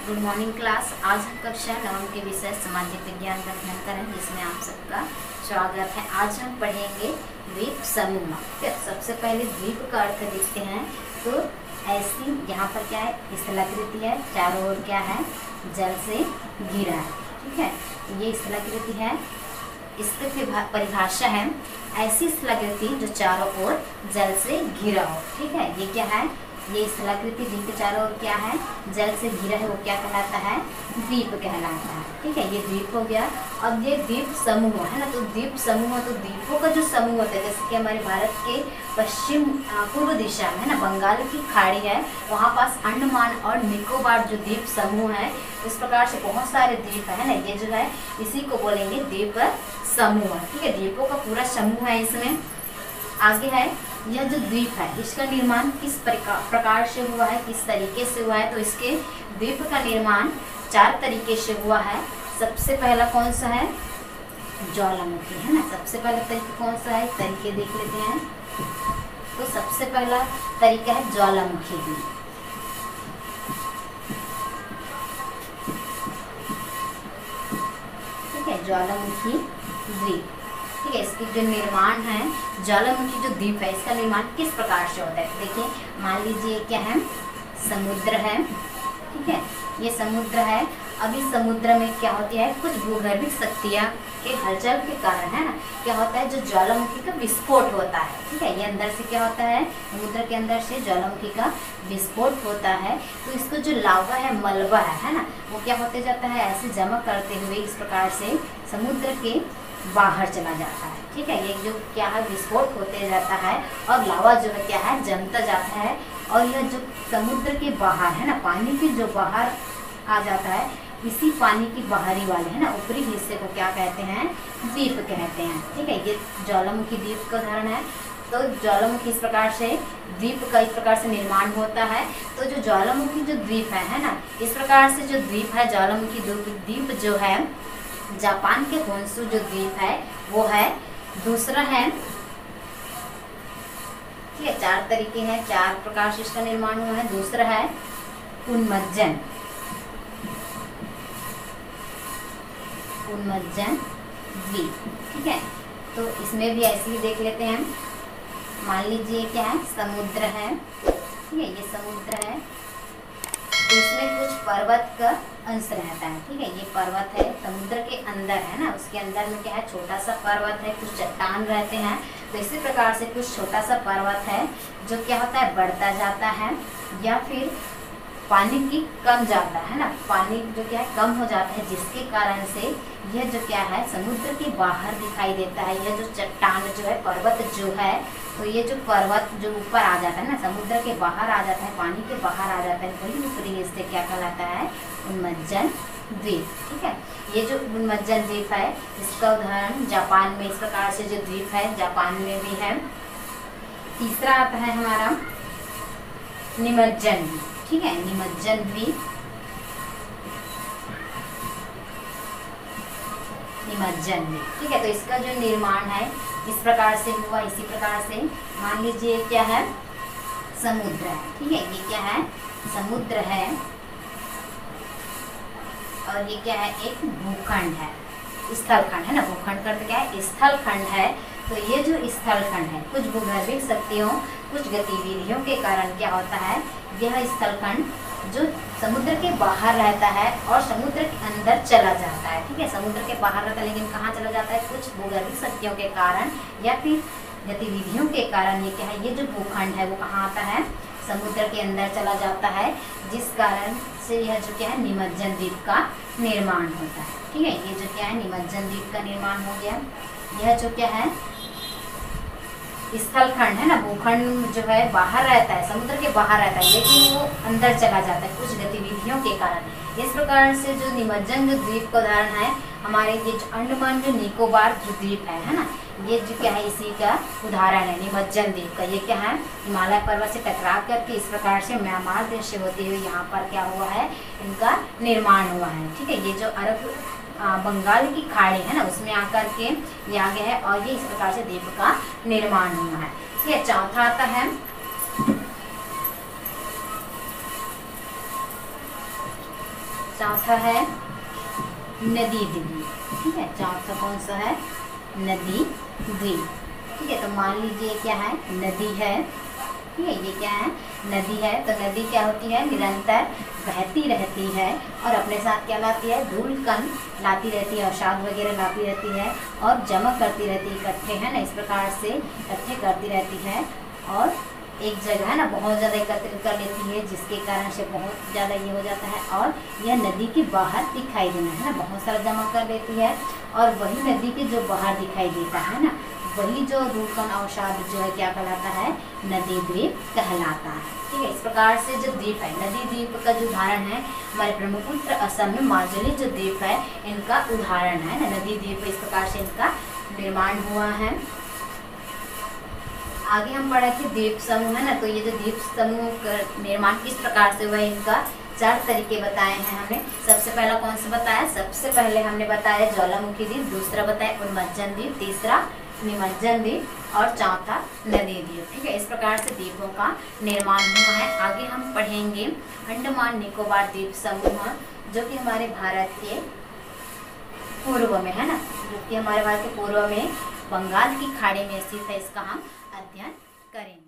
Good morning class. आज हम कक्षा 9 के विषय सामाजिक विज्ञान का अध्ययन करें, जिसमें आप सबका स्वागत है। आज हम पढ़ेंगे द्वीप समूह। सबसे पहले द्वीप का अर्थ देखते हैं। तो ऐसी यहाँ पर क्या है, स्थलाकृति है, चारों ओर क्या है, जल से घिरा है। ठीक है, ये स्थलाकृति है। इसकी परिभाषा है ऐसी स्थलाकृति जो चारों ओर जल से घिरा हो। ठीक है, ये क्या है, ये स्थलाकृति जिनके चारों ओर क्या है, जल से घिरा है, वो क्या कहलाता है, द्वीप कहलाता है। ठीक है, ये द्वीप हो गया। अब ये द्वीप समूह है ना, तो द्वीप समूह, तो द्वीपों का जो समूह होता है, जैसे कि हमारे भारत के पश्चिम पूर्व दिशा में है ना, बंगाल की खाड़ी है, वहाँ पास अंडमान और निकोबार जो द्वीप समूह है, इस प्रकार से बहुत सारे द्वीप है ना, ये जो है इसी को बोलेंगे द्वीप समूह। ठीक है, द्वीपों का पूरा समूह है। इसमें आगे है, यह जो द्वीप है इसका निर्माण किस प्रकार से हुआ है, किस तरीके से हुआ है। तो इसके द्वीप का निर्माण 4 तरीके से हुआ है। सबसे पहला कौन सा है, ज्वालामुखी है ना। सबसे पहला तरीका कौन सा है, तरीके देख लेते हैं। तो सबसे पहला तरीका है ज्वालामुखी द्वीप। ठीक है, ज्वालामुखी द्वीप। ठीक है, इसकी जो निर्माण है, ज्वालामुखी जो द्वीप है, इसका निर्माण किस प्रकार से होता है। देखिए, मान लीजिए क्या है, समुद्र है। ठीक है, ये समुद्र है। अभी समुद्र में क्या होती है, कुछ भूगर्भिक शक्तियाँ के हलचल के कारण है ना, क्या होता है, जो ज्वालामुखी का विस्फोट होता है। ठीक है, ये अंदर से क्या होता है, समुद्र के अंदर से ज्वालामुखी का विस्फोट होता है। तो इसको जो लावा है, मलबा है ना, वो क्या होते जाता है, ऐसे जमा करते हुए इस प्रकार से समुद्र के बाहर चला जाता है। ठीक है, ये जो क्या है, विस्फोट होते जाता है और लावा जो है क्या है, जमता जाता है। और यह जो समुद्र के बाहर है ना, पानी के जो बाहर आ जाता है, इसी पानी की बाहरी वाले है ना, ऊपरी हिस्से को क्या कहते हैं, द्वीप कहते हैं। ठीक है, ये ज्वालामुखी द्वीप का उदाहरण है। तो ज्वालामुखी इस प्रकार से द्वीप का इस प्रकार से निर्माण होता है। तो जो ज्वालामुखी जो द्वीप है ना, इस प्रकार से जो द्वीप है, ज्वालामुखी द्वीप जो है, जापान के होन्शु जो द्वीप है वो है। दूसरा है, ठीक है, 4 तरीके हैं, 4 प्रकार से इसका निर्माण हुआ है। दूसरा है उन्मज्जन द्वीप। ठीक है, तो इसमें भी ऐसे ही देख लेते हैं। मान लीजिए क्या है, समुद्र है। ठीक है, ये समुद्र है, तो इसमें कुछ पर्वत का अंश रहता है। ठीक है, ये पर्वत है, समुद्र के अंदर है ना, उसके अंदर में क्या है, छोटा सा पर्वत है, कुछ चट्टान रहते हैं। तो इसी प्रकार से कुछ छोटा सा पर्वत है जो क्या होता है, बढ़ता जाता है, या फिर पानी की कम जाता है ना, पानी जो क्या है, कम हो जाता है, जिसके कारण से यह जो क्या है, समुद्र के बाहर दिखाई देता है। यह जो चट्टान जो है, पर्वत जो है, तो ये जो पर्वत जो ऊपर आ जाता है ना, समुद्र के बाहर आ जाता है, पानी के बाहर आ जाता है, वही ऊपरी हिस्से क्या कहलाता है, उन्मज्जन द्वीप। ठीक है, ये जो उन्मज्जन द्वीप है, इसका उदाहरण जापान में इस प्रकार से जो द्वीप है, जापान में भी है। तीसरा आता है हमारा निमज्जन द्वीप। ठीक है, निमज्जन द्वीप, निमज्जन द्वीप। ठीक है, तो इसका जो निर्माण है इस प्रकार से हुआ। इसी प्रकार से मान लीजिए क्या है, समुद्र है। ठीक है, ये क्या है, समुद्र है, और ये क्या है, एक भूखंड है, स्थलखंड है ना। भूखंड का अर्थ क्या है, स्थलखंड है। तो ये जो स्थलखंड है, कुछ भूगर्भिक शक्तियों, कुछ गतिविधियों के कारण क्या होता है, यह स्थलखंड जो समुद्र के बाहर रहता है और समुद्र के अंदर चला जाता है। ठीक है, समुद्र के बाहर रहता है, लेकिन कहाँ चला जाता है, कुछ भूगर्भिक शक्तियों के कारण या फिर गतिविधियों के कारण ये क्या है, ये जो भूखंड है वो कहाँ आता है, समुद्र के अंदर चला जाता है, जिस कारण से यह जो क्या है, निमज्जन द्वीप का निर्माण होता है। ठीक है, ये जो क्या है, निमज्जन द्वीप का निर्माण हो गया। यह जो क्या है, स्थलखंड है ना, भूखंड जो है बाहर रहता है, समुद्र के बाहर रहता है, लेकिन वो अंदर चला जाता है कुछ गतिविधियों के कारण। इस प्रकार से जो निमज्जन जो द्वीप का उदाहरण है, हमारे ये जो अंडमान जो निकोबार जो द्वीप है ना, ये जो क्या है, इसी का उदाहरण है निमज्जन द्वीप का। ये क्या है, हिमालय पर्वत से टकरा करके इस प्रकार से म्यांमार देश से होते हुए यहाँ पर क्या हुआ है, इनका निर्माण हुआ है। ठीक है, ये जो अरब बंगाल की खाड़ी है ना, उसमें आकर के ये आ गया है, और ये इस प्रकार से द्वीप का निर्माण हुआ है। ठीक है, चौथा आता है चौथा है नदी द्वीप। ठीक है, चौथा कौन सा है? नदी द्वीप। ठीक है, तो मान लीजिए क्या है? नदी है। ठीक है, ये क्या है? नदी है। तो नदी क्या होती है? निरंतर बहती रहती है और अपने साथ क्या लाती है? धूल कण लाती रहती है, अवसाद वगैरह लाती रहती है और जमा करती रहती है, इकट्ठे है ना, इस प्रकार से इकट्ठे करती रहती है और एक जगह है ना बहुत ज़्यादा एकत्रित कर लेती है, जिसके कारण से बहुत ज़्यादा ये हो जाता है और यह नदी के बाहर दिखाई देना है ना, बहुत सारा जमा कर लेती है और वही नदी के जो बाहर दिखाई देता है ना, वही जो धूलकण अवसाद जो है क्या कहलाता है? नदी द्वीप कहलाता है। ठीक है, इस प्रकार से जो द्वीप है, नदी द्वीप का जो उदाहरण है हमारे ब्रह्मपुत्र असम में माजुली जो द्वीप है इनका उदाहरण है ना, नदी द्वीप। इस प्रकार से इनका निर्माण हुआ है। आगे हम पढ़े थे द्वीप समूह है ना, तो ये जो द्वीप समूह का निर्माण किस प्रकार से हुआ, इनका 4 तरीके बताए हैं हमने। सबसे पहला कौन सा बताया? सबसे पहले हमने बताया ज्वालामुखी द्वीप, दूसरा बताया उन्मज्जन द्वीप, तीसरा निमज्जन द्वीप और चौथा नदी द्वीप। ठीक है, इस प्रकार से द्वीपों का निर्माण हुआ है। आगे हम पढ़ेंगे अंडमान निकोबार द्वीप समूह, जो कि हमारे भारत के पूर्व में है ना, जो कि हमारे भारत के पूर्व में बंगाल की खाड़ी में स्थित है। इसका हम अध्ययन करेंगे।